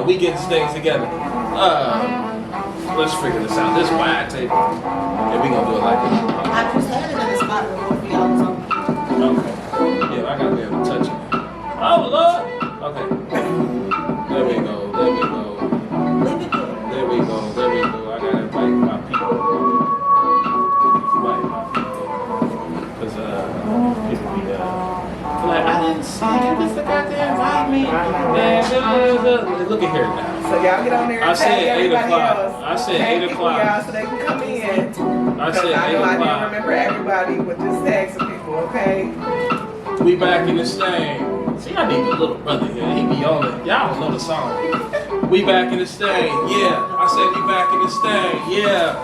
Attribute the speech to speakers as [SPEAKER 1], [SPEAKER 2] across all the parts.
[SPEAKER 1] We get these things together. Let's figure this out. This wide table. And we gonna do it like this.
[SPEAKER 2] I just had it in the spot where both of y'all was on.
[SPEAKER 1] Okay. Yeah, I gotta be able to touch it. Oh, Lord! Okay. There we go. There we go.
[SPEAKER 2] Leave it there.
[SPEAKER 1] There we go. There we go. I gotta invite my people. Invite my people. Because, people be, like, I didn't see you. Just the goddamn invite me. Look at here now.
[SPEAKER 3] So y'all get on there and
[SPEAKER 1] I said
[SPEAKER 3] tag
[SPEAKER 1] 8
[SPEAKER 3] everybody
[SPEAKER 1] o'clock.
[SPEAKER 3] else.
[SPEAKER 1] I said
[SPEAKER 3] Tag
[SPEAKER 1] 8
[SPEAKER 3] people,
[SPEAKER 1] o'clock.
[SPEAKER 3] y'all, so they can come in.
[SPEAKER 1] I said 8
[SPEAKER 3] I know I
[SPEAKER 1] o'clock.
[SPEAKER 3] didn't remember everybody, but just tag some people, okay?
[SPEAKER 1] We back in this thing. See, I need a little brother here. He be on it. Y'all don't know the song. We back in this thing. Yeah. I said we back in this thing. Yeah.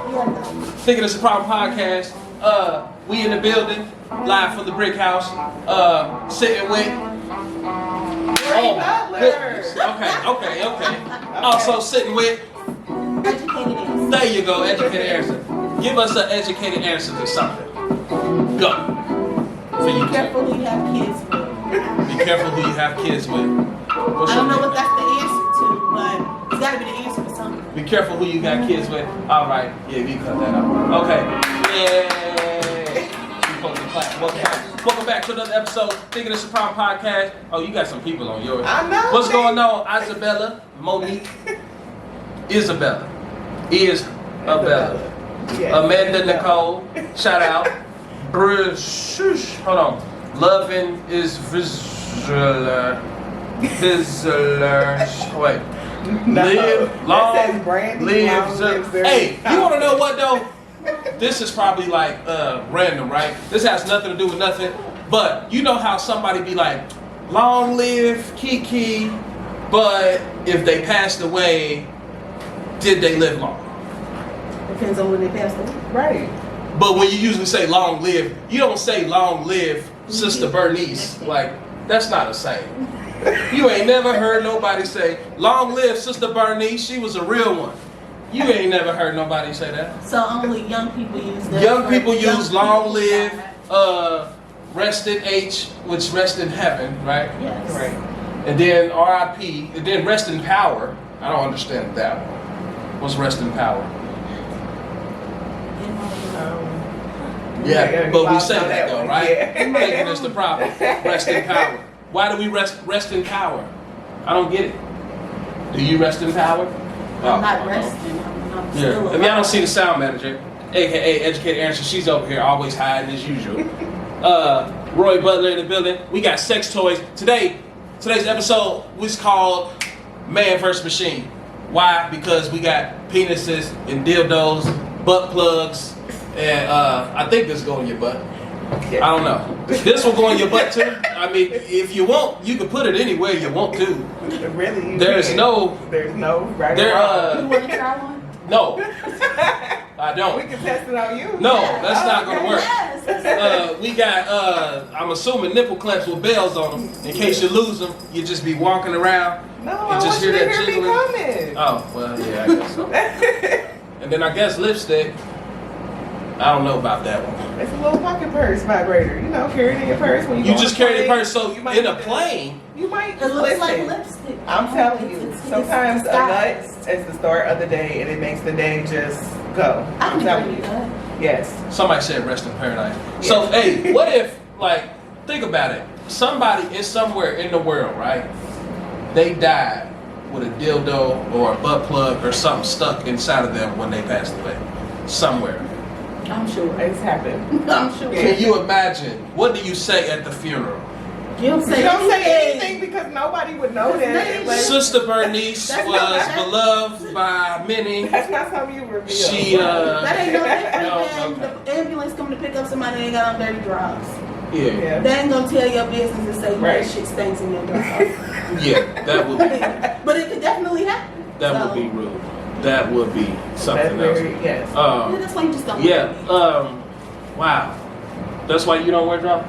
[SPEAKER 1] Thinking It's a Problem podcast. We in the building, live from the Brick House. Sitting with. Oh my goodness. Okay. Also sitting with.
[SPEAKER 2] Educated answer.
[SPEAKER 1] There you go, educated answer. Give us an educated answer to something. Go. For you.
[SPEAKER 2] Be careful who you have kids with.
[SPEAKER 1] Be careful who you have kids with.
[SPEAKER 2] I don't know what that's the answer to, but it's got to be the answer to something.
[SPEAKER 1] Be careful who you got kids with. All right. Yeah, we cut that out. Okay. Yay. We supposed to clap. Welcome back to another episode. Thinking It's a Problem podcast. Oh, you got some people on yours.
[SPEAKER 3] I know.
[SPEAKER 1] What's going on? Isabella, Monique, Isabella, Isabella,
[SPEAKER 3] Yes.
[SPEAKER 1] Amanda Nicole. Shout out. Bruce. Hold on. Loving is visual. Wait.
[SPEAKER 3] No,
[SPEAKER 1] Live
[SPEAKER 3] that
[SPEAKER 1] long.
[SPEAKER 3] says Brandy
[SPEAKER 1] Live.
[SPEAKER 3] Long lives very
[SPEAKER 1] Hey, you want to know
[SPEAKER 3] confident.
[SPEAKER 1] what though? This is probably like random, right? This has nothing to do with nothing. But you know how somebody be like, long live Kiki, but if they passed away, did they live long?
[SPEAKER 2] Depends on when they passed away.
[SPEAKER 3] Right.
[SPEAKER 1] But when you usually say long live, you don't say long live Sister Bernice. Like, that's not a saying. You ain't never heard nobody say, long live Sister Bernice, she was a real one. You ain't never heard nobody say that.
[SPEAKER 2] So only young people use that.
[SPEAKER 1] Young people use long
[SPEAKER 2] people
[SPEAKER 1] live,
[SPEAKER 2] die.
[SPEAKER 1] rest in H, which rest in heaven, right?
[SPEAKER 2] Yes.
[SPEAKER 3] Right.
[SPEAKER 1] And then R.I.P., and then rest in power. I don't understand that one. What's rest in power? Yeah, but we say that though, right?
[SPEAKER 3] Yeah.
[SPEAKER 1] Thinking it's the problem. Rest in power. Why do we rest in power? I don't get it. Do you rest in power?
[SPEAKER 2] I'm not resting. I'm still
[SPEAKER 1] Yeah.
[SPEAKER 2] alive.
[SPEAKER 1] If y'all don't see the sound manager, aka Educated Answer, she's over here always hiding as usual. Roy Butler in the building. We got sex toys. Today's episode was called Man vs. Machine. Why? Because we got penises and dildos, butt plugs, and I think this go in your butt. I don't know. This will go in your butt too. I mean, if you want, you can put it anywhere you want to.
[SPEAKER 3] Really?
[SPEAKER 1] There's no
[SPEAKER 3] right
[SPEAKER 2] You
[SPEAKER 3] or
[SPEAKER 2] want to try one?
[SPEAKER 1] no. I
[SPEAKER 3] We
[SPEAKER 1] don't.
[SPEAKER 3] can test it on you.
[SPEAKER 1] No, that's not gonna work.
[SPEAKER 2] Yes.
[SPEAKER 1] We got, I'm assuming nipple clamps with bells on them. In case you lose them, you just be walking around.
[SPEAKER 3] No,
[SPEAKER 1] You
[SPEAKER 3] I
[SPEAKER 1] just
[SPEAKER 3] want
[SPEAKER 1] hear
[SPEAKER 3] you to
[SPEAKER 1] that
[SPEAKER 3] hear me
[SPEAKER 1] jiggling.
[SPEAKER 3] coming.
[SPEAKER 1] Oh, well, yeah, I guess so. And then I guess lipstick. I don't know about that one.
[SPEAKER 3] It's a little pocket purse vibrator. You know, carry it in your purse when you
[SPEAKER 1] You
[SPEAKER 3] go
[SPEAKER 1] just
[SPEAKER 3] on a
[SPEAKER 1] carry the
[SPEAKER 3] plane.
[SPEAKER 1] purse, so
[SPEAKER 3] You might
[SPEAKER 1] in a
[SPEAKER 3] need to-
[SPEAKER 1] plane,
[SPEAKER 3] You might
[SPEAKER 2] It looks like
[SPEAKER 3] listen.
[SPEAKER 2] lipstick.
[SPEAKER 3] I'm telling you,
[SPEAKER 2] It's
[SPEAKER 3] sometimes a nut
[SPEAKER 2] disguised.
[SPEAKER 3] is the start of the day, and it makes the day just go.
[SPEAKER 2] I
[SPEAKER 3] I'm
[SPEAKER 2] can
[SPEAKER 3] telling
[SPEAKER 2] agree
[SPEAKER 3] you.
[SPEAKER 2] with that.
[SPEAKER 3] Yes.
[SPEAKER 1] somebody said rest in paradise. So, hey, what if, like, think about it. Somebody is somewhere in the world, right? They died with a dildo or a butt plug or something stuck inside of them when they passed away. Somewhere.
[SPEAKER 2] I'm sure.
[SPEAKER 3] It's happened.
[SPEAKER 2] I'm sure.
[SPEAKER 1] Can you imagine? What do you say at the funeral?
[SPEAKER 2] You don't say
[SPEAKER 3] You don't say
[SPEAKER 2] anything.
[SPEAKER 3] anything because nobody would know that.
[SPEAKER 2] That's
[SPEAKER 3] unless-
[SPEAKER 1] Sister Bernice
[SPEAKER 2] That's
[SPEAKER 1] was
[SPEAKER 2] not-
[SPEAKER 1] beloved by many.
[SPEAKER 3] That's not something you reveal.
[SPEAKER 1] She,
[SPEAKER 2] That ain't no different
[SPEAKER 1] No,
[SPEAKER 2] than
[SPEAKER 1] okay.
[SPEAKER 2] the ambulance coming to pick up somebody that ain't got on dirty drawers.
[SPEAKER 1] Yeah,
[SPEAKER 3] Yeah.
[SPEAKER 2] They ain't gonna tell your business and say
[SPEAKER 3] Right.
[SPEAKER 2] that shit stinks in your drawers.
[SPEAKER 1] yeah, that would be,
[SPEAKER 2] But it could definitely happen.
[SPEAKER 1] that
[SPEAKER 2] So,
[SPEAKER 1] would be rude. That would be
[SPEAKER 3] That's
[SPEAKER 1] something else.
[SPEAKER 3] very, yes.
[SPEAKER 2] Yeah, that's why you just don't
[SPEAKER 1] Yeah.
[SPEAKER 2] wear them.
[SPEAKER 1] Wow. That's why you don't wear drawers.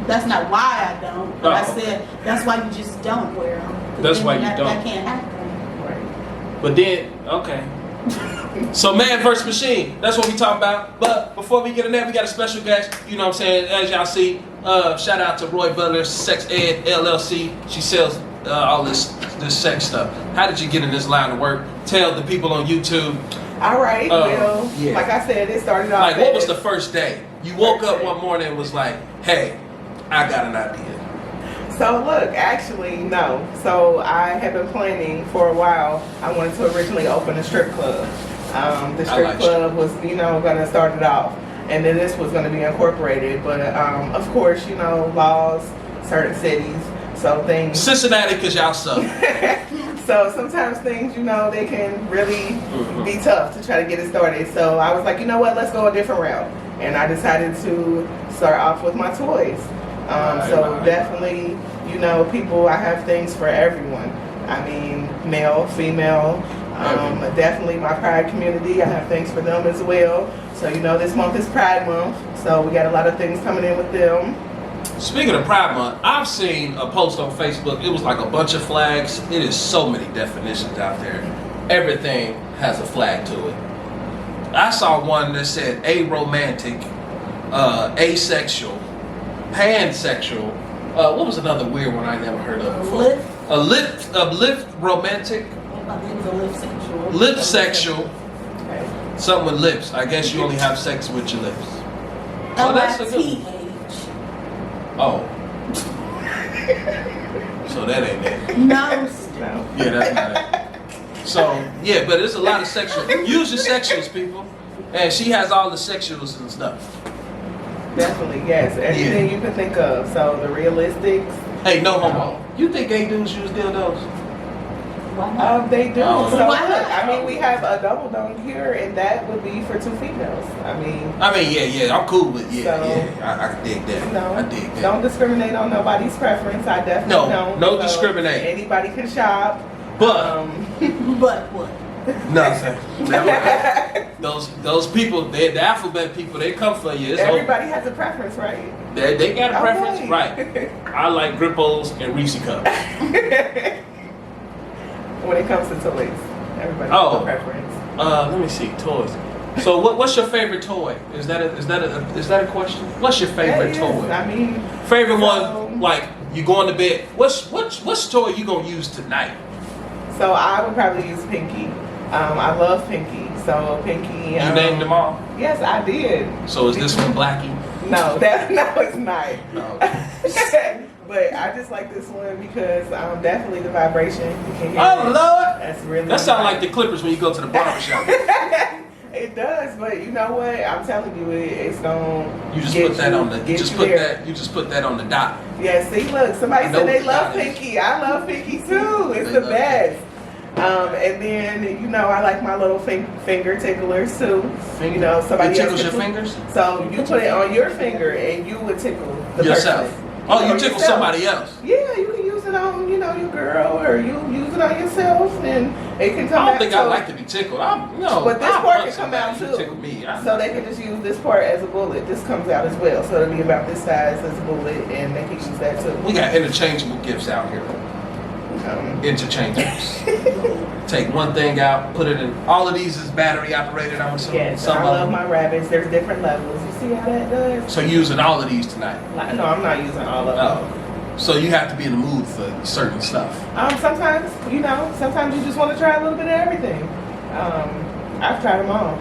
[SPEAKER 2] That's not why I don't. But I
[SPEAKER 1] Oh, okay.
[SPEAKER 2] said that's why you just don't wear them.
[SPEAKER 1] That's why you
[SPEAKER 2] that,
[SPEAKER 1] don't.
[SPEAKER 2] That can't happen.
[SPEAKER 3] Right.
[SPEAKER 1] But then, okay. So man versus machine. That's what we talking about. But before we get in there, we got a special guest. You know what I'm saying? As y'all see, shout out to Roy Butler, Sex Ed LLC. She sells all this this sex stuff? How did you get in this line of work? Tell the people on YouTube.
[SPEAKER 3] All right. Well,
[SPEAKER 1] Yeah.
[SPEAKER 3] like I said, it started off.
[SPEAKER 1] Like, what
[SPEAKER 3] as-
[SPEAKER 1] was the first day? You woke up one morning and was like, "Hey, I got an idea."
[SPEAKER 3] So look, actually, no. So I had been planning for a while. I wanted to originally open a strip club. The strip
[SPEAKER 1] like
[SPEAKER 3] club was, going to start it off, and then this was going to be incorporated. But of course, laws, certain cities, so things.
[SPEAKER 1] Cincinnati, cause y'all suck.
[SPEAKER 3] So sometimes things, they can really be tough to try to get it started. So I was like, you know what, let's go a different route. And I decided to start off with my toys.
[SPEAKER 1] Right.
[SPEAKER 3] Definitely, people, I have things for everyone. I mean, male, female, definitely my Pride community. I have things for them as well. So, this month is Pride Month. So we got a lot of things coming in with them.
[SPEAKER 1] Speaking of Pride Month, I've seen a post on Facebook. It was like a bunch of flags. It is so many definitions out there. Everything has a flag to it. I saw one that said aromantic, asexual, pansexual. What was another weird one I never heard of before? Lift romantic, lip sexual,
[SPEAKER 3] Okay.
[SPEAKER 1] something with lips. I guess you only have sex with your lips. So that's a good one. Oh. So that ain't it.
[SPEAKER 2] No.
[SPEAKER 3] No.
[SPEAKER 1] Yeah, that's not it. So, yeah, but there's a lot of sexual. Use your sexuals, people. And she has all the sexuals and stuff.
[SPEAKER 3] Definitely, yes. Everything you can think of. So the realistics.
[SPEAKER 1] Hey, no homo. You think gay dudes use dildos?
[SPEAKER 3] They do.
[SPEAKER 1] Oh.
[SPEAKER 3] So
[SPEAKER 2] Why
[SPEAKER 3] look,
[SPEAKER 2] not?
[SPEAKER 3] I mean, we have a double dunk here, and that would be for 2 females. I mean,
[SPEAKER 1] Yeah, I'm cool with
[SPEAKER 3] So,
[SPEAKER 1] I dig that. I dig that.
[SPEAKER 3] don't discriminate on nobody's preference. I definitely don't.
[SPEAKER 1] No
[SPEAKER 3] So
[SPEAKER 1] discriminate.
[SPEAKER 3] Anybody can shop.
[SPEAKER 1] But
[SPEAKER 2] But what?
[SPEAKER 1] nothing. Those people, the alphabet people, they come for you. It's
[SPEAKER 3] Everybody has a preference, right?
[SPEAKER 1] over. They got a preference,
[SPEAKER 3] Okay.
[SPEAKER 1] right? I like Grippos and Reese cups.
[SPEAKER 3] When it comes to toys, everybody has a preference.
[SPEAKER 1] Let me see toys. So what's your favorite toy? Is that a question? What's your favorite
[SPEAKER 3] That is,
[SPEAKER 1] toy?
[SPEAKER 3] I mean,
[SPEAKER 1] Favorite
[SPEAKER 3] so-
[SPEAKER 1] one, like you going to bed. What's toy you gonna use tonight?
[SPEAKER 3] So I would probably use Pinky. I love Pinky. So Pinky.
[SPEAKER 1] You named them all.
[SPEAKER 3] Yes, I did.
[SPEAKER 1] So is this one Blackie?
[SPEAKER 3] No, it's not.
[SPEAKER 1] No.
[SPEAKER 3] But I just like this one because definitely the vibration. You can hear
[SPEAKER 1] Oh
[SPEAKER 3] it.
[SPEAKER 1] Lord!
[SPEAKER 3] That's really.
[SPEAKER 1] That sounds like the Clippers when you go to the barbershop.
[SPEAKER 3] It does, but you know what? I'm telling you, it's gonna.
[SPEAKER 1] You just
[SPEAKER 3] get
[SPEAKER 1] put that on the. You
[SPEAKER 3] get
[SPEAKER 1] just
[SPEAKER 3] you
[SPEAKER 1] put
[SPEAKER 3] there.
[SPEAKER 1] that. You just put that on the dot.
[SPEAKER 3] Yeah, see, look, somebody
[SPEAKER 1] I know
[SPEAKER 3] said they
[SPEAKER 1] what
[SPEAKER 3] love
[SPEAKER 1] that is.
[SPEAKER 3] Pinky. I love Pinky too. It's
[SPEAKER 1] They
[SPEAKER 3] the
[SPEAKER 1] love
[SPEAKER 3] best. And then, I like my little finger ticklers too.
[SPEAKER 1] Finger?
[SPEAKER 3] Somebody
[SPEAKER 1] It tickles
[SPEAKER 3] else
[SPEAKER 1] your
[SPEAKER 3] tickles-
[SPEAKER 1] fingers?
[SPEAKER 3] So you put it on your finger and you would tickle the
[SPEAKER 1] Yourself.
[SPEAKER 3] person.
[SPEAKER 1] Oh, you
[SPEAKER 3] Or
[SPEAKER 1] tickle
[SPEAKER 3] yourself.
[SPEAKER 1] somebody else.
[SPEAKER 3] Yeah, you can use it on, your girl, or you use it on yourself, and it can come
[SPEAKER 1] I don't
[SPEAKER 3] back.
[SPEAKER 1] think I like to be tickled.
[SPEAKER 3] But this part can come out too.
[SPEAKER 1] Tickle me.
[SPEAKER 3] So they can just use this part as a bullet. This comes out as well. So it'll be about this size as a bullet, and they can use that too.
[SPEAKER 1] We got interchangeable gifts out here. Interchangeables. Take one thing out, put it in. All of these is battery operated. I'm assuming.
[SPEAKER 3] Yes,
[SPEAKER 1] Some
[SPEAKER 3] I
[SPEAKER 1] of
[SPEAKER 3] love
[SPEAKER 1] them.
[SPEAKER 3] my rabbits. There's different levels. You see how that does?
[SPEAKER 1] So you're using all of these tonight.
[SPEAKER 3] No, I'm not using all of them.
[SPEAKER 1] Oh. So you have to be in the mood for certain stuff.
[SPEAKER 3] Sometimes, sometimes you just want to try a little bit of everything. I've tried them all.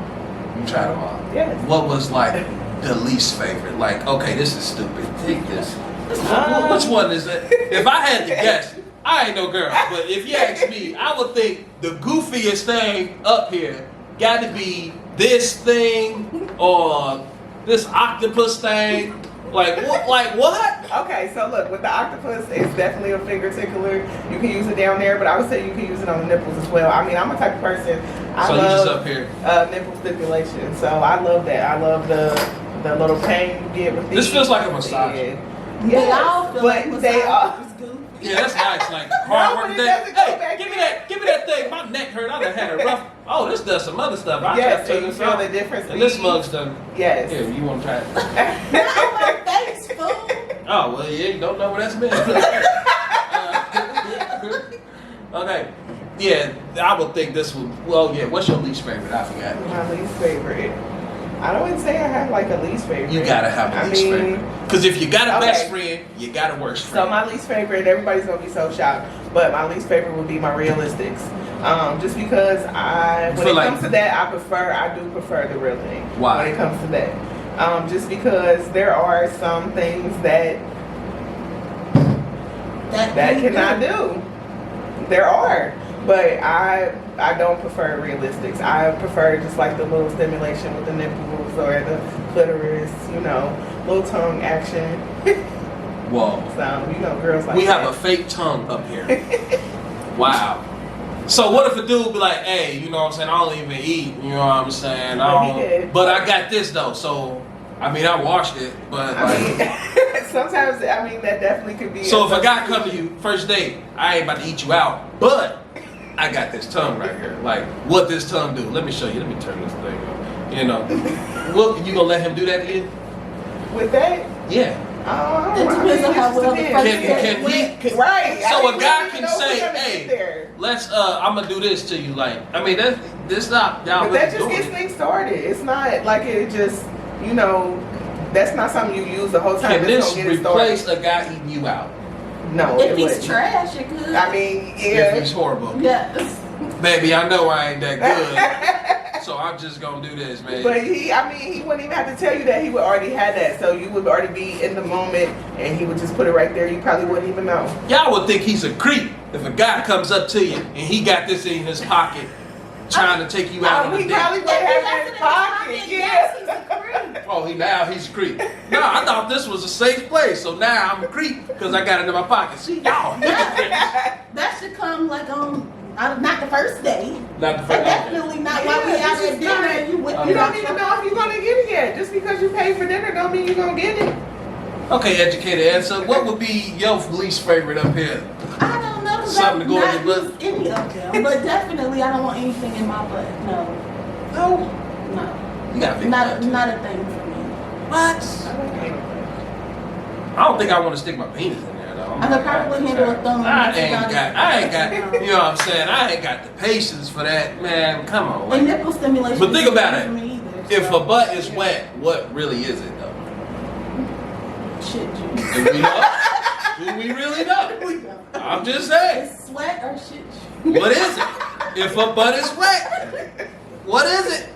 [SPEAKER 1] You tried them all.
[SPEAKER 3] Yes.
[SPEAKER 1] What was like the least favorite? Like, okay, this is stupid. Take this. Which one is it? If I had to guess, I ain't no girl, but if you ask me, I would think the goofiest thing up here got to be this thing or this octopus thing. Like what? Like what?
[SPEAKER 3] Okay, so look, with the octopus, it's definitely a finger tickler. You can use it down there, but I would say you can use it on the nipples as well. I mean, I'm a type of person. I
[SPEAKER 1] So you
[SPEAKER 3] love
[SPEAKER 1] just up here.
[SPEAKER 3] Nipple stipulation. So I love that. I love the little pain you get with
[SPEAKER 1] This
[SPEAKER 3] these.
[SPEAKER 1] feels like a massage.
[SPEAKER 3] Yeah.
[SPEAKER 2] They all feel like
[SPEAKER 3] but they all.
[SPEAKER 2] massage is goofy.
[SPEAKER 1] Yeah, that's nice. Like
[SPEAKER 3] No,
[SPEAKER 1] hard
[SPEAKER 3] but
[SPEAKER 1] work
[SPEAKER 3] it
[SPEAKER 1] day.
[SPEAKER 3] doesn't go
[SPEAKER 1] Hey,
[SPEAKER 3] back
[SPEAKER 1] give me that thing. My neck hurt. I done had a rough. Oh, this does some other stuff. I
[SPEAKER 3] Yes,
[SPEAKER 1] tried to
[SPEAKER 3] and
[SPEAKER 1] turn
[SPEAKER 3] you
[SPEAKER 1] this
[SPEAKER 3] feel
[SPEAKER 1] off.
[SPEAKER 3] the difference.
[SPEAKER 1] And this mug's done.
[SPEAKER 3] Yes.
[SPEAKER 1] Here, you want to try it?
[SPEAKER 2] Now my face, fool.
[SPEAKER 1] Oh, well, yeah, you don't know where that's been. Okay. Yeah, I would think this would. Well, yeah. What's your least favorite? I forgot.
[SPEAKER 3] My least favorite. I don't even say I have like a least favorite.
[SPEAKER 1] You gotta have a least favorite. Because if you got a best friend, you got a worst
[SPEAKER 3] So
[SPEAKER 1] friend.
[SPEAKER 3] my least favorite, everybody's gonna be so shocked. but my least favorite would be my realistics. Just because when it comes to that, I do prefer the real thing.
[SPEAKER 1] Why?
[SPEAKER 3] When it comes to that, just because there are some things that cannot do. There are, but I don't prefer realistics. I prefer just like the little stimulation with the nipples or the clitoris, little tongue action.
[SPEAKER 1] Whoa.
[SPEAKER 3] So, girls like
[SPEAKER 1] we
[SPEAKER 3] that.
[SPEAKER 1] have a fake tongue up here. Wow. So what if a dude be like, hey, you know what I'm saying, I don't even eat, you know what I'm saying, but I got this though, so, I washed it, but
[SPEAKER 3] sometimes, that definitely could be.
[SPEAKER 1] So if a guy come to you, first date, I ain't about to eat you out, but I got this tongue right here. Like, what this tongue do? Let me show you. Let me turn this thing on. Look, you gonna let him do that to you?
[SPEAKER 3] With that?
[SPEAKER 1] Yeah.
[SPEAKER 2] It depends on how well the first date
[SPEAKER 1] can
[SPEAKER 3] right.
[SPEAKER 1] So a guy can say, hey, let's, I'm gonna do this to you. Like, this not, y'all
[SPEAKER 3] but that just gets things started. It's not like it just, that's not something you use the whole time.
[SPEAKER 1] Can this replace a guy eating you out?
[SPEAKER 3] No.
[SPEAKER 2] If he's trash, it could.
[SPEAKER 3] Yeah.
[SPEAKER 1] If he's horrible.
[SPEAKER 2] Yes.
[SPEAKER 1] Baby, I know I ain't that good. So I'm just gonna do this, man.
[SPEAKER 3] But he wouldn't even have to tell you that. He would already have that. So you would already be in the moment and he would just put it right there. You probably wouldn't even know.
[SPEAKER 1] Y'all would think he's a creep if a guy comes up to you and he got this in his pocket trying to take you out on a
[SPEAKER 3] he
[SPEAKER 1] date.
[SPEAKER 3] probably would have it in his pocket.
[SPEAKER 2] Yes, he's a creep.
[SPEAKER 1] Oh, he's a creep. No, I thought this was a safe place, so now I'm a creep because I got it in my pocket. See, y'all.
[SPEAKER 2] That should come like not the first day.
[SPEAKER 1] Not the first day.
[SPEAKER 2] Definitely not while we out at dinner. You
[SPEAKER 3] don't even know if you're gonna get it yet. Just because you pay for dinner don't mean you're gonna get it.
[SPEAKER 1] Okay, educated answer. What would be your least favorite up here?
[SPEAKER 2] I don't know.
[SPEAKER 1] Something to go in your butt?
[SPEAKER 2] Any of them, but definitely I don't want anything in my butt. No.
[SPEAKER 1] You gotta
[SPEAKER 2] Not a thing for me.
[SPEAKER 1] What? I don't think I want to stick my penis in there though.
[SPEAKER 2] I could probably handle a thumb.
[SPEAKER 1] I ain't got. You know what I'm saying? I ain't got the patience for that, man. Come on.
[SPEAKER 2] And nipple stimulation.
[SPEAKER 1] But think about it.
[SPEAKER 2] For me either,
[SPEAKER 1] if a butt is wet, what really is it though?
[SPEAKER 2] Shit juice.
[SPEAKER 1] Do we know? Do we really know? I'm just saying.
[SPEAKER 2] It's sweat or shit juice.
[SPEAKER 1] What is it? If a butt is wet, what is it?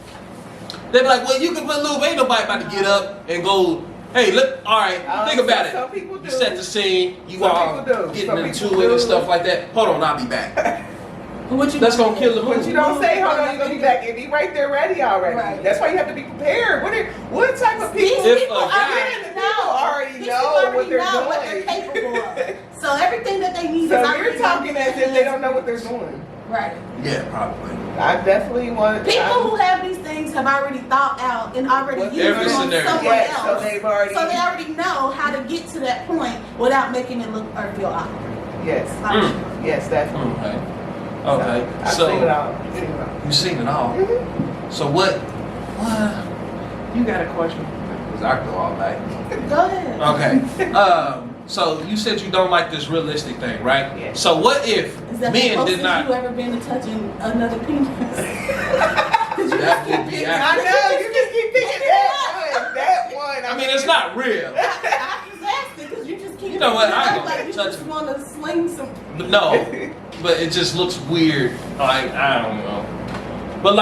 [SPEAKER 1] They be like, well, you can put lube. Ain't nobody about to get up and go, hey, look, all right, think about it.
[SPEAKER 3] Some people do.
[SPEAKER 1] You set the scene, you
[SPEAKER 3] Some
[SPEAKER 1] all
[SPEAKER 3] people do.
[SPEAKER 1] getting
[SPEAKER 3] Some
[SPEAKER 1] into
[SPEAKER 3] people
[SPEAKER 1] it and
[SPEAKER 3] do.
[SPEAKER 1] stuff like that. Hold on, I'll be back.
[SPEAKER 2] That's
[SPEAKER 1] gonna kill the
[SPEAKER 3] But
[SPEAKER 1] movie.
[SPEAKER 3] you don't say, hold on, you're gonna be back and be right there ready already.
[SPEAKER 2] Right.
[SPEAKER 3] That's why you have to be prepared. What type of people?
[SPEAKER 1] If a
[SPEAKER 3] people already
[SPEAKER 2] These
[SPEAKER 3] know
[SPEAKER 2] people
[SPEAKER 3] what they're
[SPEAKER 2] know
[SPEAKER 3] doing.
[SPEAKER 2] what they're capable of. So everything that they need
[SPEAKER 3] So
[SPEAKER 2] is
[SPEAKER 3] you're
[SPEAKER 2] already
[SPEAKER 3] talking
[SPEAKER 2] done.
[SPEAKER 3] as if they don't know what they're doing.
[SPEAKER 2] Right.
[SPEAKER 1] Yeah, probably.
[SPEAKER 3] I definitely want
[SPEAKER 2] People who have these things have already thought out and already used
[SPEAKER 1] Every
[SPEAKER 2] them on
[SPEAKER 1] scenario.
[SPEAKER 2] someone
[SPEAKER 3] Yes,
[SPEAKER 2] else.
[SPEAKER 3] so they already
[SPEAKER 2] know how to get to that point without making it look or feel awkward.
[SPEAKER 3] Yes. Yes, definitely.
[SPEAKER 1] Okay.
[SPEAKER 3] I've
[SPEAKER 1] So
[SPEAKER 3] seen it all.
[SPEAKER 1] you've seen it all.
[SPEAKER 3] Mm-hmm.
[SPEAKER 1] So what? You got a question? Because I go all night.
[SPEAKER 2] Go ahead.
[SPEAKER 1] Okay. So you said you don't like this realistic thing, right?
[SPEAKER 3] Yeah.
[SPEAKER 1] So what if
[SPEAKER 2] Is that
[SPEAKER 1] men
[SPEAKER 2] the
[SPEAKER 1] did
[SPEAKER 2] closest
[SPEAKER 1] not?
[SPEAKER 2] you ever been to touching another penis?
[SPEAKER 1] That would be
[SPEAKER 3] I
[SPEAKER 1] accurate.
[SPEAKER 3] know, you just keep thinking that one.
[SPEAKER 1] I mean, it's not real.
[SPEAKER 2] I just asked it because you just keep.
[SPEAKER 1] You know what? I ain't
[SPEAKER 2] like
[SPEAKER 1] gonna
[SPEAKER 2] you
[SPEAKER 1] touch
[SPEAKER 2] just
[SPEAKER 1] it.
[SPEAKER 2] want to sling some.
[SPEAKER 1] But no, but it just looks weird. Like I don't know. But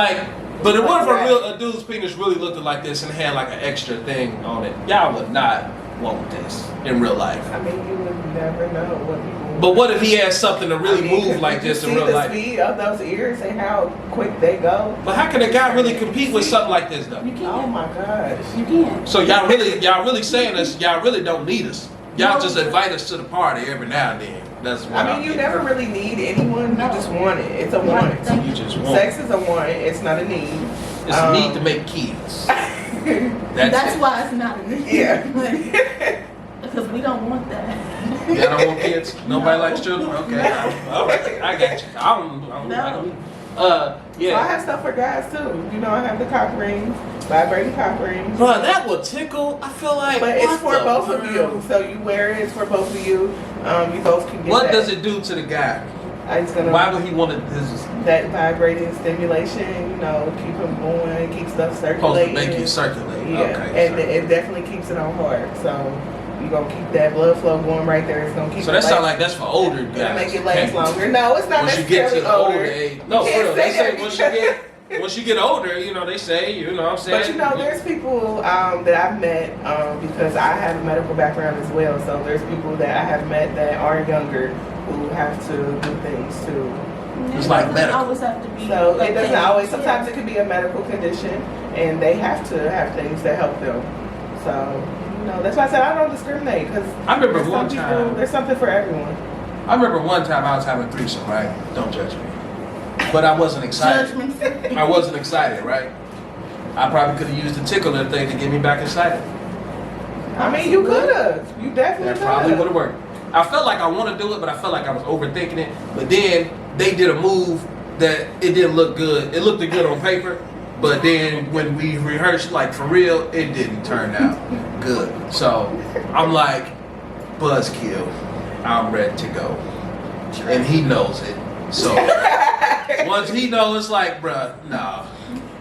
[SPEAKER 1] what if a dude's penis really looked like this and had like an extra thing on it? Y'all would not want this in real life.
[SPEAKER 3] I mean, you would never know what people.
[SPEAKER 1] But what if he has something to really move like this in real life?
[SPEAKER 3] See the speed of those ears and how quick they go.
[SPEAKER 1] But how can a guy really compete with something like this though?
[SPEAKER 2] You can't.
[SPEAKER 3] Oh my gosh.
[SPEAKER 2] You can't.
[SPEAKER 1] So y'all really saying this? Y'all really don't need us. Y'all just invite us to the party every now and then. That's what
[SPEAKER 3] I mean, you never really need anyone. You just want it. It's a want.
[SPEAKER 1] You just want.
[SPEAKER 3] Sex is a want. It's not a need.
[SPEAKER 1] It's a need to make kids.
[SPEAKER 2] That's why it's not a need.
[SPEAKER 3] Yeah.
[SPEAKER 2] Because we don't want that.
[SPEAKER 1] Y'all don't want kids? Nobody likes children? Okay. All right. I got you. I don't. Yeah.
[SPEAKER 3] So I have stuff for guys too. You know, I have the cock rings, vibrating cock rings.
[SPEAKER 1] Bro, that will tickle. I feel like.
[SPEAKER 3] But it's for both of
[SPEAKER 1] world?
[SPEAKER 3] you. So you wear it. It's for both of you. You both can get
[SPEAKER 1] What
[SPEAKER 3] that.
[SPEAKER 1] does it do to the guy?
[SPEAKER 3] It's gonna.
[SPEAKER 1] Why would he want to? This is
[SPEAKER 3] That vibrating stimulation, keep him going, keep stuff
[SPEAKER 1] supposed to
[SPEAKER 3] circulating.
[SPEAKER 1] make you circulate.
[SPEAKER 3] Yeah,
[SPEAKER 1] Okay.
[SPEAKER 3] and it definitely keeps it on hard. So, You're gonna keep that blood flow going right there. It's gonna keep.
[SPEAKER 1] So that sounds like that's for older guys.
[SPEAKER 3] Gonna make it last longer. No, it's not
[SPEAKER 1] once you get to
[SPEAKER 3] necessarily
[SPEAKER 1] the older
[SPEAKER 3] older.
[SPEAKER 1] age. No, for real. They say once you get older, you know, they say, you know what I'm saying?
[SPEAKER 3] But you know, there's people that I've met because I have a medical background as well. So there's people that I have met that are younger who have to do things too.
[SPEAKER 1] It's like medical.
[SPEAKER 2] Always have to be.
[SPEAKER 3] So it doesn't always. Sometimes it can be a medical condition, and they have to have things that help them. So you know, that's why I said I don't discriminate because
[SPEAKER 1] I remember one time.
[SPEAKER 3] There's something for everyone.
[SPEAKER 1] I remember one time I was having a threesome, right? Don't judge me. But I wasn't excited. I wasn't excited, right? I probably could have used the tickler thing to get me back excited.
[SPEAKER 3] I mean, you could have. You definitely
[SPEAKER 1] That
[SPEAKER 3] could
[SPEAKER 1] probably
[SPEAKER 3] have.
[SPEAKER 1] would have worked. I felt like I want to do it, but I felt like I was overthinking it. But then they did a move that it didn't look good. It looked good on paper, but then when we rehearsed, like for real, it didn't turn out good. So I'm like, buzzkill. I'm ready to go, and he knows it. So once he knows, it's like, bruh, nah.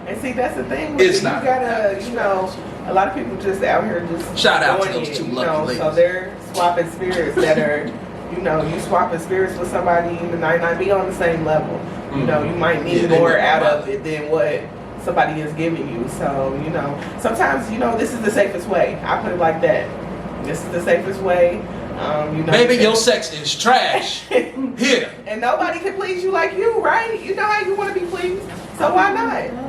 [SPEAKER 3] And see, that's the thing.
[SPEAKER 1] It's
[SPEAKER 3] you
[SPEAKER 1] not.
[SPEAKER 3] gotta, you know, a lot of people just out here just
[SPEAKER 1] Shout out to
[SPEAKER 3] doing
[SPEAKER 1] those
[SPEAKER 3] it,
[SPEAKER 1] two
[SPEAKER 3] you
[SPEAKER 1] lucky
[SPEAKER 3] know,
[SPEAKER 1] ladies.
[SPEAKER 3] So they're swapping spirits that are, you know, you swapping spirits with somebody and might not be on the same level. You know, you might need
[SPEAKER 1] they
[SPEAKER 3] more
[SPEAKER 1] might
[SPEAKER 3] out
[SPEAKER 1] not.
[SPEAKER 3] of it than what somebody is giving you. So, you know, sometimes, you know, this is the safest way. I put it like that. This is the safest way. You know,
[SPEAKER 1] Baby, your sex is trash. Here.
[SPEAKER 3] and nobody can please you like you, right? You know how you want to be pleased. So why not?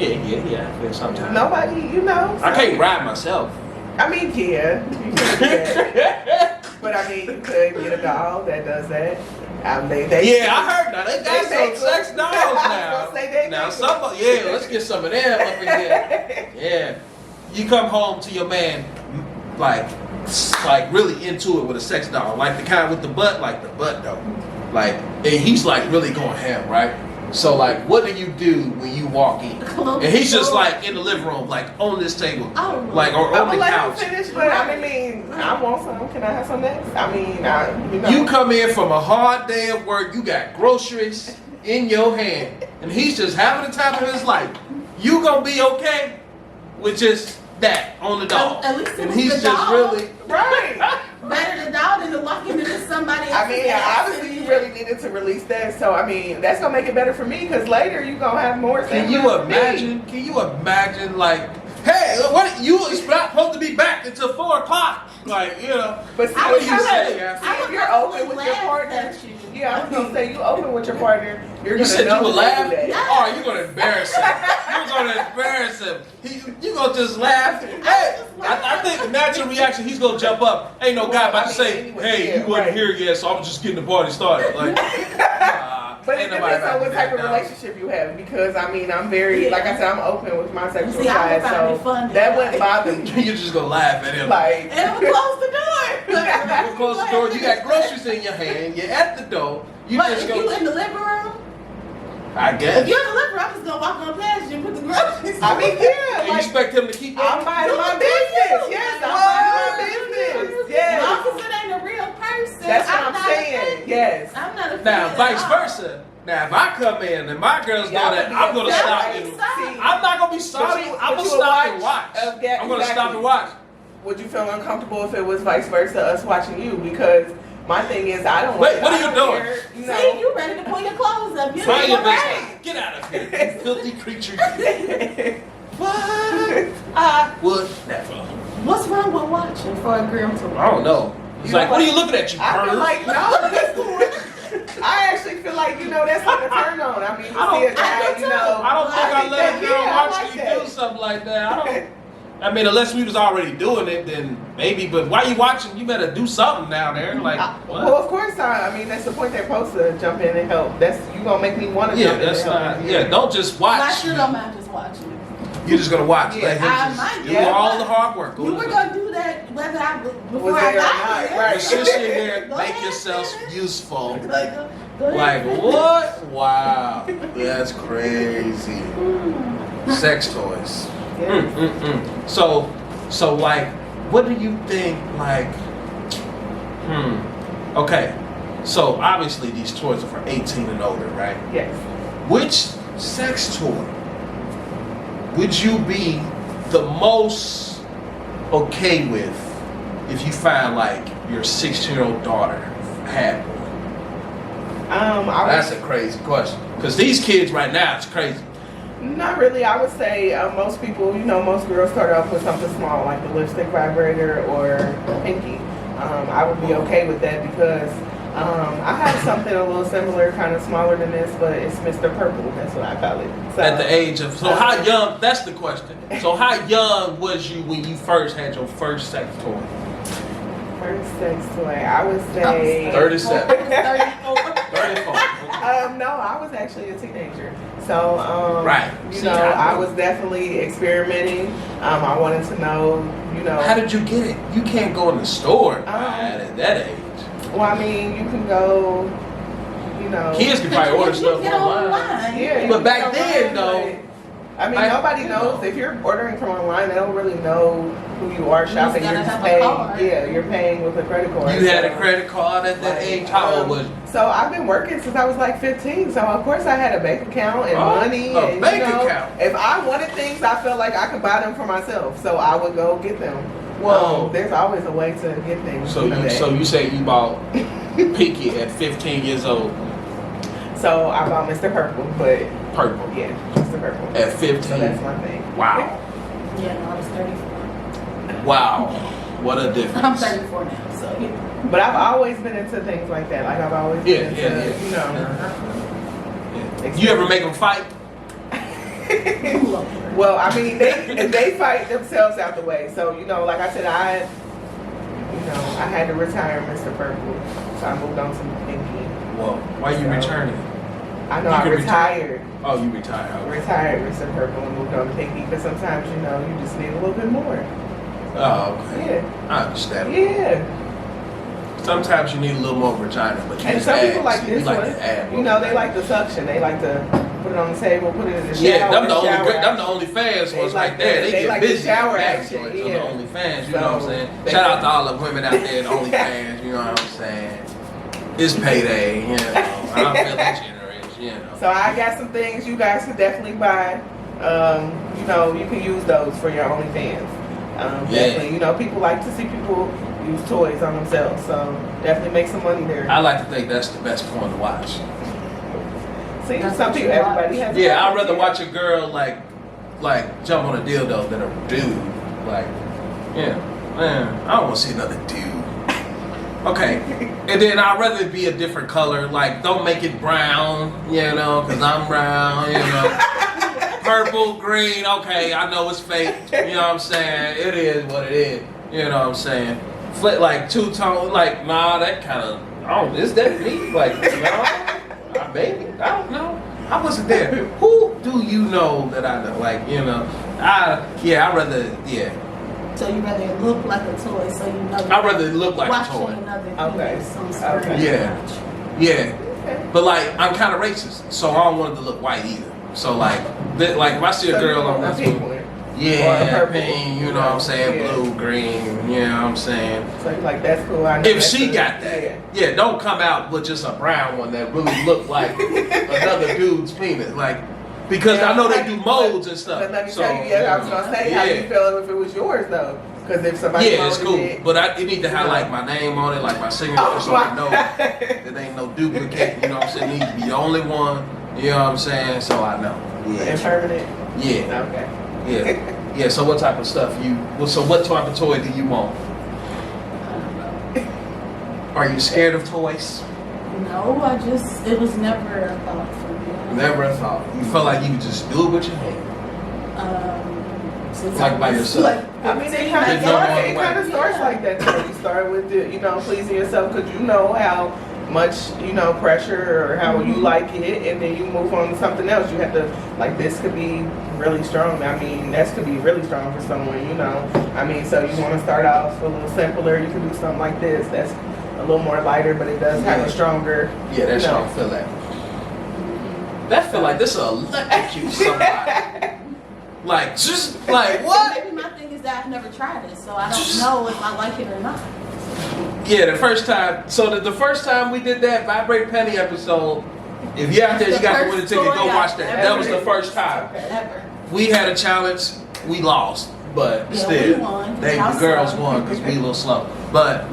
[SPEAKER 1] Yeah. I feel sometimes.
[SPEAKER 3] Nobody, you know.
[SPEAKER 1] I can't ride myself.
[SPEAKER 3] I mean, yeah, you could do that. But I mean, you could get a doll that does that.
[SPEAKER 1] Yeah, I heard that. They got
[SPEAKER 3] They
[SPEAKER 1] some sex dolls
[SPEAKER 3] I was
[SPEAKER 1] now.
[SPEAKER 3] gonna say they
[SPEAKER 1] Now,
[SPEAKER 3] make
[SPEAKER 1] some, yeah, let's get some of them up in here. Yeah. You come home to your man, like really into it with a sex doll. Like the kind with the butt, like the butt though. Like, and he's like really going ham, right? So like, what do you do when you walk in? And he's just like in the living room, like on this table, like or
[SPEAKER 3] I'm
[SPEAKER 1] on
[SPEAKER 3] gonna
[SPEAKER 1] the
[SPEAKER 3] let
[SPEAKER 1] couch.
[SPEAKER 3] him finish, but I mean, I want some. Can I have some next? I mean, you know.
[SPEAKER 1] You come in from a hard day of work, you got groceries in your hand, and he's just having the time of his life. You gonna be okay with just that on the dog?
[SPEAKER 2] At least it
[SPEAKER 1] and
[SPEAKER 2] was
[SPEAKER 1] he's
[SPEAKER 2] the
[SPEAKER 1] just
[SPEAKER 2] dog.
[SPEAKER 1] really
[SPEAKER 3] Right.
[SPEAKER 2] Better the dog than to walk into somebody.
[SPEAKER 3] I mean, obviously you really needed to release that, so I mean, that's gonna make it better for me because later you gonna have more.
[SPEAKER 1] Can you imagine? Can you imagine like, hey, what you is not supposed to be back until 4 o'clock? Like, you know.
[SPEAKER 3] But see,
[SPEAKER 1] What do you
[SPEAKER 3] I
[SPEAKER 1] say?
[SPEAKER 3] would-
[SPEAKER 1] After?
[SPEAKER 3] see, if you're open with your partner, yeah, I was gonna say you open with your partner. You're
[SPEAKER 1] You
[SPEAKER 3] gonna
[SPEAKER 1] said
[SPEAKER 3] know
[SPEAKER 1] you would
[SPEAKER 3] that
[SPEAKER 1] laugh?
[SPEAKER 3] they do that.
[SPEAKER 1] Oh, you're gonna embarrass him. You're gonna embarrass him. You gonna just laugh. Hey, I think the natural reaction, he's gonna jump up. Ain't no guy about to say, hey, you wasn't here yet, so I'm just getting the party started. Like,
[SPEAKER 3] But it
[SPEAKER 1] ain't nobody
[SPEAKER 3] depends
[SPEAKER 1] about
[SPEAKER 3] on
[SPEAKER 1] to
[SPEAKER 3] what
[SPEAKER 1] do
[SPEAKER 3] type
[SPEAKER 1] that
[SPEAKER 3] of
[SPEAKER 1] now.
[SPEAKER 3] relationship you have because I mean I'm very like I said I'm open with my sexual
[SPEAKER 2] See, I
[SPEAKER 3] side
[SPEAKER 2] would find it
[SPEAKER 3] so
[SPEAKER 2] fun.
[SPEAKER 3] that wouldn't bother me.
[SPEAKER 1] You're just gonna laugh at him.
[SPEAKER 3] Like
[SPEAKER 2] And we close the door.
[SPEAKER 1] You close the door, you got groceries in your hand, you're at the door, you
[SPEAKER 2] But
[SPEAKER 1] just
[SPEAKER 2] if you
[SPEAKER 1] go,
[SPEAKER 2] in the living room,
[SPEAKER 1] I
[SPEAKER 2] if
[SPEAKER 1] guess.
[SPEAKER 2] you're in the living room, I'm just gonna walk on past you and put the groceries.
[SPEAKER 3] I mean
[SPEAKER 1] And you
[SPEAKER 3] yeah, like
[SPEAKER 1] expect him to keep
[SPEAKER 3] I'm minding my business. Yes, I'm minding my business. Yes,
[SPEAKER 2] As long as it ain't a real person.
[SPEAKER 3] that's what I'm
[SPEAKER 2] not
[SPEAKER 3] saying.
[SPEAKER 2] offended.
[SPEAKER 3] Yes.
[SPEAKER 2] I'm not offended.
[SPEAKER 1] Now,
[SPEAKER 2] at
[SPEAKER 1] vice
[SPEAKER 2] all.
[SPEAKER 1] versa. Now, if I come in and my girls know
[SPEAKER 3] Y'all
[SPEAKER 1] that,
[SPEAKER 3] would be
[SPEAKER 1] I'm gonna
[SPEAKER 3] upset,
[SPEAKER 1] stop
[SPEAKER 3] right?
[SPEAKER 1] you.
[SPEAKER 3] See,
[SPEAKER 1] I'm not gonna be sorry.
[SPEAKER 3] But
[SPEAKER 1] I'm
[SPEAKER 3] you
[SPEAKER 1] gonna
[SPEAKER 3] would
[SPEAKER 1] stop and
[SPEAKER 3] watch
[SPEAKER 1] watch.
[SPEAKER 3] of that-
[SPEAKER 1] I'm gonna stop
[SPEAKER 3] exactly.
[SPEAKER 1] and watch.
[SPEAKER 3] Would you feel uncomfortable if it was vice versa, us watching you? Because my thing is, I don't.
[SPEAKER 1] Wait, what are
[SPEAKER 3] I
[SPEAKER 1] you
[SPEAKER 3] don't
[SPEAKER 1] doing?
[SPEAKER 3] care, you
[SPEAKER 2] See,
[SPEAKER 3] know.
[SPEAKER 2] you ready to pull your clothes up. You
[SPEAKER 1] Mind
[SPEAKER 2] know
[SPEAKER 1] your
[SPEAKER 2] what?
[SPEAKER 1] business. Get out of here, you filthy creature. What? I would never.
[SPEAKER 2] What's wrong with watching for a girl to watch?
[SPEAKER 1] I don't know. It's
[SPEAKER 3] You
[SPEAKER 1] like,
[SPEAKER 3] know
[SPEAKER 1] what are
[SPEAKER 3] what?
[SPEAKER 1] you looking at, you
[SPEAKER 3] I feel
[SPEAKER 1] perv?
[SPEAKER 3] like no, this I actually feel like that's like a turn on. I mean, you see a guy,
[SPEAKER 2] do
[SPEAKER 3] you
[SPEAKER 2] too.
[SPEAKER 3] know.
[SPEAKER 1] I don't think I let a girl
[SPEAKER 3] I
[SPEAKER 1] watch
[SPEAKER 3] like
[SPEAKER 1] you
[SPEAKER 3] that.
[SPEAKER 1] do something like that. I don't. I mean, unless we was already doing it, then maybe. But why you watching? You better do something down there. Like, what?
[SPEAKER 3] Well, of course, I mean that's the point. They're supposed to jump in and help. That's you gonna make me want to
[SPEAKER 1] Yeah,
[SPEAKER 3] jump in.
[SPEAKER 1] that's
[SPEAKER 3] and help.
[SPEAKER 1] not. Yeah, don't just watch.
[SPEAKER 2] I sure don't mind just watching.
[SPEAKER 1] You're just gonna watch.
[SPEAKER 3] Yeah,
[SPEAKER 1] Let him
[SPEAKER 2] I
[SPEAKER 1] just
[SPEAKER 2] might,
[SPEAKER 1] do
[SPEAKER 2] yeah.
[SPEAKER 1] all the hard work. Go
[SPEAKER 2] You
[SPEAKER 1] to
[SPEAKER 2] were
[SPEAKER 1] sleep.
[SPEAKER 2] gonna do that whether I before
[SPEAKER 3] Was
[SPEAKER 2] I
[SPEAKER 3] there or
[SPEAKER 2] got
[SPEAKER 3] not,
[SPEAKER 2] here.
[SPEAKER 3] right.
[SPEAKER 1] Sit here,
[SPEAKER 2] Go
[SPEAKER 1] make
[SPEAKER 2] ahead,
[SPEAKER 1] yourself
[SPEAKER 2] finish.
[SPEAKER 1] useful.
[SPEAKER 2] Like, go
[SPEAKER 1] Like
[SPEAKER 2] ahead.
[SPEAKER 1] what? Wow, that's crazy. Sex toys.
[SPEAKER 3] Yeah.
[SPEAKER 1] So like, what do you think? Like, okay. So obviously these toys are for 18 and older, right?
[SPEAKER 3] Yes.
[SPEAKER 1] Which sex toy would you be the most okay with if you find like your 16-year-old daughter had one? That's a crazy question. Because these kids right now, it's crazy.
[SPEAKER 3] Not really. I would say most people, most girls start off with something small like the lipstick vibrator or a pinky. I would be okay with that because I have something a little similar, kind of smaller than this, but it's Mr. Purple. That's what I call it. So,
[SPEAKER 1] At the age of, so how young, that's the question. So how young was you when you first had your first sex toy?
[SPEAKER 3] First sex toy, I would say
[SPEAKER 1] 37.
[SPEAKER 2] 34.
[SPEAKER 3] no, I was actually a teenager. So,
[SPEAKER 1] right.
[SPEAKER 3] I was definitely experimenting. I wanted to know,
[SPEAKER 1] How did you get it? You can't go in the store and buy it at that age.
[SPEAKER 3] Well, I mean, you can go,
[SPEAKER 1] Kids can probably order stuff online.
[SPEAKER 3] Yeah,
[SPEAKER 1] but back then, though.
[SPEAKER 3] I mean, nobody knows. If you're ordering from online, they don't really know who you are shopping. You're just paying. Yeah, you're paying with a credit card.
[SPEAKER 1] You had a credit card at that age? How old was you?
[SPEAKER 3] So I've been working since I was like 15. So of course I had a bank account and money.
[SPEAKER 1] A bank account.
[SPEAKER 3] If I wanted things, I felt like I could buy them for myself. So I would go get them.
[SPEAKER 1] Whoa.
[SPEAKER 3] There's always a way to get things.
[SPEAKER 1] So you say you bought Pinky at 15 years old?
[SPEAKER 3] So I bought Mr. Purple, but
[SPEAKER 1] Purple.
[SPEAKER 3] Yeah, Mr. Purple.
[SPEAKER 1] At 15.
[SPEAKER 3] So that's my thing.
[SPEAKER 1] Wow.
[SPEAKER 2] Yeah, no, I was 34.
[SPEAKER 1] Wow. What a difference.
[SPEAKER 2] I'm 34 now, so yeah.
[SPEAKER 3] But I've always been into things like that. Like I've always been into,
[SPEAKER 1] You ever make them fight?
[SPEAKER 3] Well, I mean, they fight themselves out the way. So like I said, I had to retire Mr. Purple, so I moved on to Pinky.
[SPEAKER 1] Well, why you returning?
[SPEAKER 3] I know I retired.
[SPEAKER 1] Oh, you retired. Okay.
[SPEAKER 3] Retired Mr. Purple and moved on to Pinky because sometimes you just need a little bit more.
[SPEAKER 1] Oh, okay.
[SPEAKER 3] Yeah.
[SPEAKER 1] I understand.
[SPEAKER 3] Yeah.
[SPEAKER 1] Sometimes you need a little more vagina, but you
[SPEAKER 3] and some people like this
[SPEAKER 1] like
[SPEAKER 3] one.
[SPEAKER 1] to add
[SPEAKER 3] They like the suction. They like to put it on the table, put it in the shower.
[SPEAKER 1] Yeah, them the only fans ones right there. They get
[SPEAKER 3] like
[SPEAKER 1] busy.
[SPEAKER 3] The shower
[SPEAKER 1] That's
[SPEAKER 3] action.
[SPEAKER 1] the
[SPEAKER 3] Yeah.
[SPEAKER 1] only fans. You know what I'm saying? Shout out to all the women out there in OnlyFans. You know what I'm saying? It's payday. I don't feel that generous.
[SPEAKER 3] So I got some things you guys could definitely buy. You can use those for your OnlyFans. Definitely. People like to see people use toys on themselves. So definitely make some money there.
[SPEAKER 1] I like to think that's the best porn to watch.
[SPEAKER 3] See, some people, everybody has.
[SPEAKER 1] Yeah, I'd rather watch a girl like jump on a dildo than a dude. Man, I don't want to see another dude. Okay, and then I'd rather it be a different color. Like, don't make it brown, because I'm brown, Purple, green, okay, I know it's fake, you know what I'm saying? It is what it is, you know what I'm saying? Flip, like, two-tone, like, nah, that kind of, is that me? Like, no, maybe, I don't know. I wasn't there. Who do you know that I know? Like, I'd rather,
[SPEAKER 2] So you rather look like a toy, so
[SPEAKER 1] I'd rather look like a toy.
[SPEAKER 3] Okay.
[SPEAKER 1] Yeah. Okay. But like, I'm kind of racist, so I don't want it to look white either. So like if I see a girl on this one, pink, you know what I'm saying, blue, green, you know what I'm saying.
[SPEAKER 3] So you're like, that's cool. I know
[SPEAKER 1] if she got that, don't come out with just a brown one that really look like another dude's penis, like. Because I know they do molds and stuff.
[SPEAKER 3] But let me tell you, I was gonna say how you feel if it was yours though. Because if somebody
[SPEAKER 1] it's cool. But it need to have like my name on it, like my signature, so I know there ain't no duplicate. You know what I'm saying? It needs to be the only one. You know what I'm saying? So I know. Yeah.
[SPEAKER 3] And permanent.
[SPEAKER 1] Yeah.
[SPEAKER 3] Okay.
[SPEAKER 1] Yeah. So what type of stuff So what type of toy do you want? Are you scared of toys?
[SPEAKER 2] No, it was never a thought for me.
[SPEAKER 1] Never a thought. You felt like you could just do it with your hand. Like by yourself.
[SPEAKER 3] I mean, it kind of starts like that. You start with pleasing yourself because you know how much pressure or how you like it, and then you move on to something else. You have to this could be really strong. I mean, that could be really strong for someone. I mean, so you want to start off a little simpler. You can do something like this. That's a little more lighter, but it does have a stronger.
[SPEAKER 1] Yeah, that's strong. Feel that. That feel like this will electrocute somebody. Like, just like what?
[SPEAKER 2] Maybe my thing is that I've never tried it, so I don't know if I like it or not.
[SPEAKER 1] Yeah, the first time. So the first time we did that Vibrate Penny episode, if you're out there, you got to win a ticket. Go watch that. That was the first time.
[SPEAKER 2] Ever.
[SPEAKER 1] We had a challenge. We lost, but still, the girls won because we a little slow. But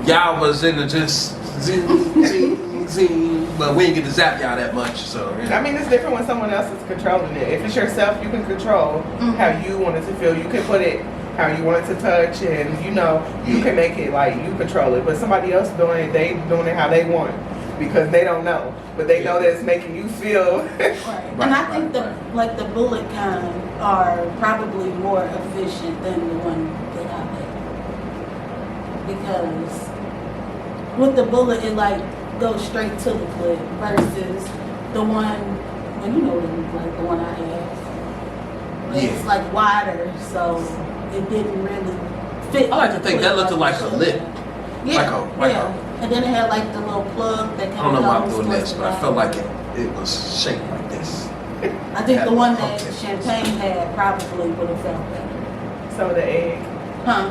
[SPEAKER 1] y'all was into just zing, zing, but we didn't get to zap y'all that much. So
[SPEAKER 3] I mean, it's different when someone else is controlling it. If it's yourself, you can control how you want it to feel. You can put it how you want it to touch, and you can make it like you control it. But somebody else doing it, they doing it how they want because they don't know, but they know that it's making you feel.
[SPEAKER 2] And I think the bullet kind are probably more efficient than the one that I made, because with the bullet it like goes straight to the clip versus the one, well, you know, like the one I have. It's like wider, so it didn't really fit.
[SPEAKER 1] I like to think that looked like a lip.
[SPEAKER 2] Yeah, and then it had like the little plug that
[SPEAKER 1] I don't know why I'm doing this, but I felt like it was shaped like this.
[SPEAKER 2] I think the one that Champagne had probably would have felt better.
[SPEAKER 3] So the egg.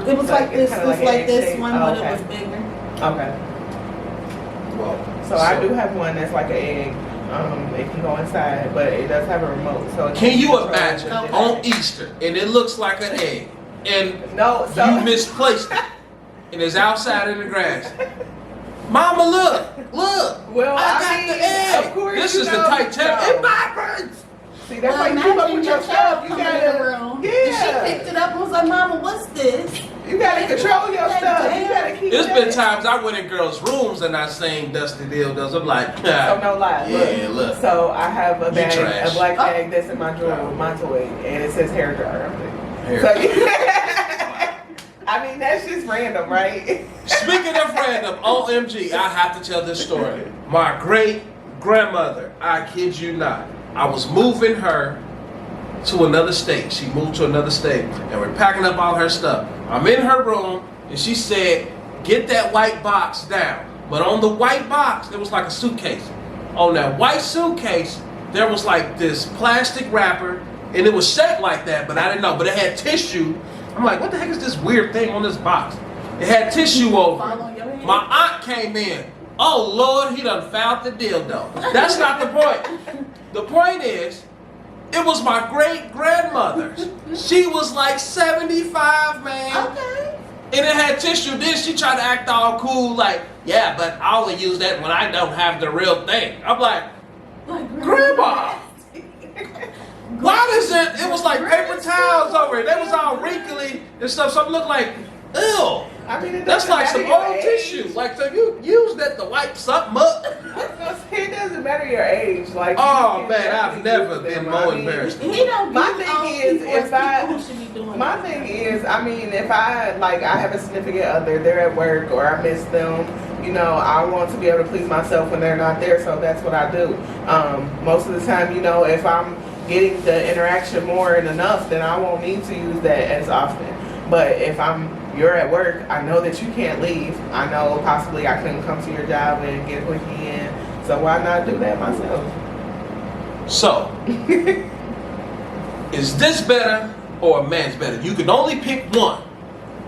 [SPEAKER 2] It was like this. It was like this
[SPEAKER 3] shape.
[SPEAKER 2] one, but it was bigger.
[SPEAKER 3] Okay.
[SPEAKER 1] Well,
[SPEAKER 3] so I do have one that's like an egg. It can go inside, but it does have a remote. So
[SPEAKER 1] can you imagine on Easter and it looks like an egg and you misplaced it and it's outside in the grass? Mama, look!
[SPEAKER 3] Well,
[SPEAKER 1] I got the egg.
[SPEAKER 3] Of course,
[SPEAKER 1] this is the Titanic. It vibrates.
[SPEAKER 3] See, that's why you keep up with your stuff. You gotta,
[SPEAKER 2] She picked it up and was like, "Mama, what's this?"
[SPEAKER 3] You gotta control your stuff. You gotta keep.
[SPEAKER 1] There's been times I went in girls' rooms and I sing Dusty Dildos. I'm like,
[SPEAKER 3] oh no lie.
[SPEAKER 1] Yeah, look.
[SPEAKER 3] So I have a bag,
[SPEAKER 1] trash.
[SPEAKER 3] a black bag that's in my drawer with my toy, and it says hair dryer on it. I mean, that's just random, right?
[SPEAKER 1] Speaking of random, OMG, I have to tell this story. My great grandmother, I kid you not, I was moving her to another state. She moved to another state, and we're packing up all her stuff. I'm in her room, and she said, "Get that white box down." But on the white box, there was like a suitcase. On that white suitcase, there was like this plastic wrapper, and it was shaped like that, but I didn't know. But it had tissue. I'm like, what the heck is this weird thing on this box? It had tissue over it. My aunt came in. Oh Lord, he done found the dildo. That's not the point. The point is, it was my great grandmother's. She was like 75, man.
[SPEAKER 2] Okay.
[SPEAKER 1] And it had tissue. Then she tried to act all cool, like, yeah, but I only use that when I don't have the real thing. I'm like Grandma. Why does it? It was like paper towels over it. They was all wrinkly and stuff. So it looked like, ew.
[SPEAKER 3] I mean,
[SPEAKER 1] That's like some old tissue. Like, so you use that to wipe something up?
[SPEAKER 3] It doesn't matter your age. Like,
[SPEAKER 1] oh man, I've never been more embarrassed.
[SPEAKER 3] My thing is, if I have a significant other, they're at work or I miss them. You know, I want to be able to please myself when they're not there, so that's what I do. Most of the time, you know, if I'm getting the interaction more and enough, then I won't need to use that as often. But if you're at work, I know that you can't leave. I know possibly I couldn't come to your job and get a quickie in, so why not do that myself?
[SPEAKER 1] So, is this better or a man's better? You can only pick one.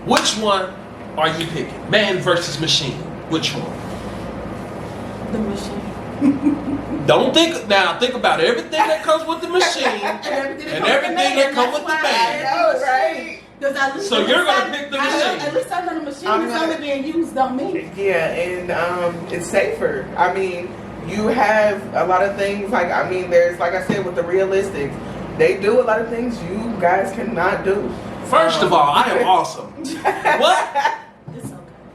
[SPEAKER 1] Which one are you picking? Man versus machine. Which one?
[SPEAKER 2] The machine.
[SPEAKER 1] Don't think now. Think about everything that comes with the machine and everything that comes with the man.
[SPEAKER 3] I know, right?
[SPEAKER 1] So you're gonna pick the machine.
[SPEAKER 2] At least I know the machine is only being used on me.
[SPEAKER 3] Yeah, and it's safer. I mean, you have a lot of things there's, like I said, with the realistics, they do a lot of things you guys cannot do.
[SPEAKER 1] First of all, I am awesome. What?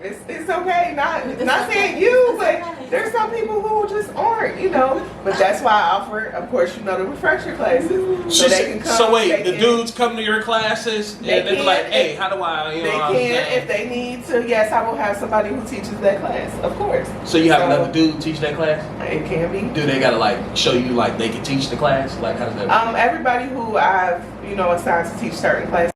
[SPEAKER 3] It's okay. Not saying you, but there's some people who just aren't, you know. But that's why I offer, of course, you know, the refresher classes, so they can come.
[SPEAKER 1] So wait, the dudes come to your classes and they're like, "Hey, how do I?" You know,
[SPEAKER 3] they can if they need to. Yes, I will have somebody who teaches that class, of course.
[SPEAKER 1] So you have another dude teach that class?
[SPEAKER 3] It can be.
[SPEAKER 1] Do they gotta like show you like they can teach the class? Like how does that work?
[SPEAKER 3] Everybody who I've assigned to teach certain classes.